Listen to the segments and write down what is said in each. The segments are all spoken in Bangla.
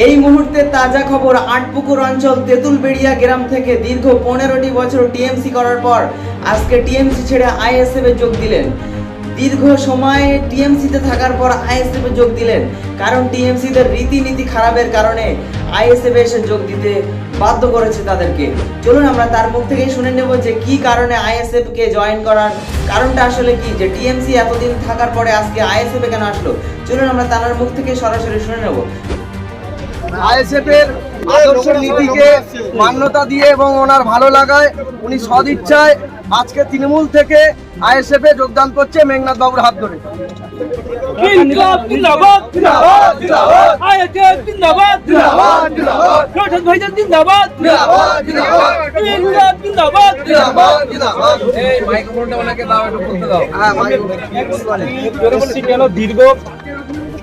এই মুহূর্তে তাজা খবর, আটপুকুর অঞ্চল তেঁতুলবেড়িয়া গ্রাম থেকে দীর্ঘ 15টি বছর টিএমসি করার পর আজকে টিএমসি ছেড়ে আইএসএফ এ যোগ দিলেন। দীর্ঘ সময় টিএমসিতে থাকার পর আইএসএফ এ যোগ দিলেন, কারণ টিএমসিদের রীতিনীতি খারাপের কারণে আইএসএফ এসে যোগ দিতে বাধ্য করেছে তাদেরকে। চলুন আমরা তার মুখ থেকেই শুনে নেব যে কি কারণে আইএসএফ কে জয়েন করার কারণটা আসলে কি, যে টিএমসি এতদিন থাকার পরে আজকে আইএসএফ এ কেন আসলো। চলুন আমরা তার মুখ থেকে সরাসরি শুনে নেব। আইএসএফ এর আদর্শ নীতিকে মান্যতা দিয়ে এবং ওনার ভালো লাগায় উনি সদিচ্ছায় আজকে তৃণমূল থেকে আইএসএফ এ যোগদান করছে মেঘনাথ বাবুর হাত ধরে। দীর্ঘ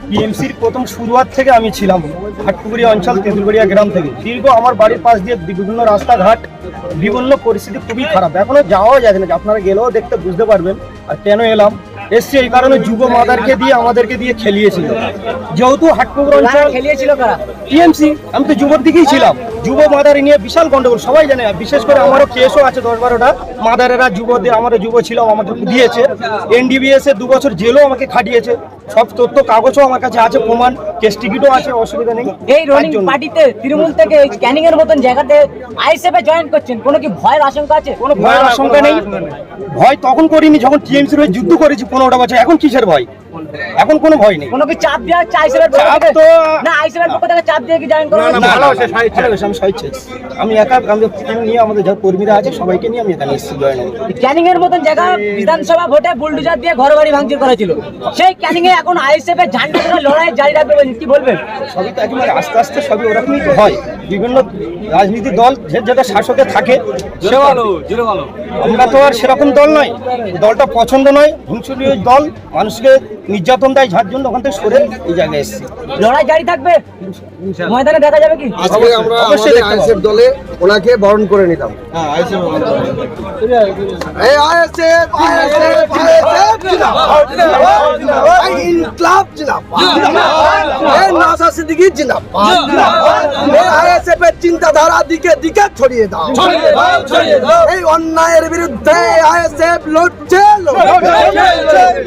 টিএমসির প্রথম শুরুয়াত থেকে আমি ছিলাম হাটপুকুরিয়া অঞ্চল তেঁতুলবেড়িয়া গ্রাম থেকে। দীর্ঘ আমার বাড়ির পাশ দিয়ে বিভিন্ন রাস্তাঘাট বিভিন্ন পরিস্থিতি খুবই খারাপ, এখনো যাওয়া যায় না। আপনারা গেলেও দেখতে বুঝতে পারবেন। আর কেন এলাম এসছি এই কারণে, যুব মাদারকে দিয়ে আমাদেরকে দিয়ে খেলিয়েছিল। যেহেতু হাটপুকুর অঞ্চল খেলিয়েছিল কারা? টিএমসি, আমি তো যুবর দিকেই ছিলাম। যুব মাদার নিয়ে বিশাল গন্ডগোল, সবাই জানে। বিশেষ করে আমারও কেসও আছে 10-12টা মাদারেরা যুবদের, আমারও যুব ছিলাম, আমাকে দিয়েছে। এনডিবিএস এ 2 বছর জেলও আমাকে খাটিয়েছে। সব তথ্য কাগজও আমার কাছে আছে, প্রমাণ, কেস টিকিটও আছে, অসুবিধা নেই। এই রনিং পার্টিতে তৃণমূল থেকে ক্যানিং এর মতন জায়গাতে আইএসএফ এ জয়েন করছেন, কোনো কি ভয়ের আশঙ্কা আছে? কোনো ভয়ের আশঙ্কা নেই। ভয় তখন করিনি যখন টিএমসির হয়ে যুদ্ধ করেছি 15টা বছর। এখন কিসের ভয়? এখন কোনো ভয় নেই। কোনো কি চাপ দেওয়া হচ্ছে আইএসএফ এর পক্ষ থেকে? না, আইএসএফ এর পক্ষ থেকে চাপ দিয়ে কি জয়েন করা হচ্ছে? আমি স্বেচ্ছায়, আমি একা, আমি নিয়ে আমাদের যা কর্মীরা আছে সবাইকে নিয়ে আমি এখানে এসেছি জয়েন হতে। ক্যানিং এর মতন জায়গা বিধানসভা ভোটে বুলডোজার দিয়ে ঘর বাড়ি ভাঙচুর করা ছিল, সেই ক্যানিং এ এখন আইএসএফ এর ঝান্ডা ধরে লড়াই জারি রাখবে, কি বলবেন? সবই তো একেবারে আস্তে আস্তে সবই ওরকমই তো হয়। বিভিন্ন রাজনীতির দল যেটা শাসকে থাকে, আমরা তো আর সেরকম দল নয়। দলটা পছন্দ নয়, হিংসুলীয় দল, মানুষকে নির্যাতন দেয়, যার জন্য ওখান থেকে সরে এই জায়গায় এসেছি। লড়াই জারি থাকবে, ময়দানে দেখা যাবে কি? আজকে আমরা অবশ্যই আইএসএফ দলে ওনাকে বরণ করে নিতাম। এই আইএসএফ আইএসএফ আইএসএফ জিন্দাবাদ জিন্দাবাদ, ইনকলাব জিন্দাবাদ, এই নাসা সিদ্দিকী জিন্দাবাদ, এই আইএসএফ এর চিন্তাধারা দিকে দিকে ছড়িয়ে দাও, এই অন্যায়ের বিরুদ্ধে আইএসএফ লড়ছে।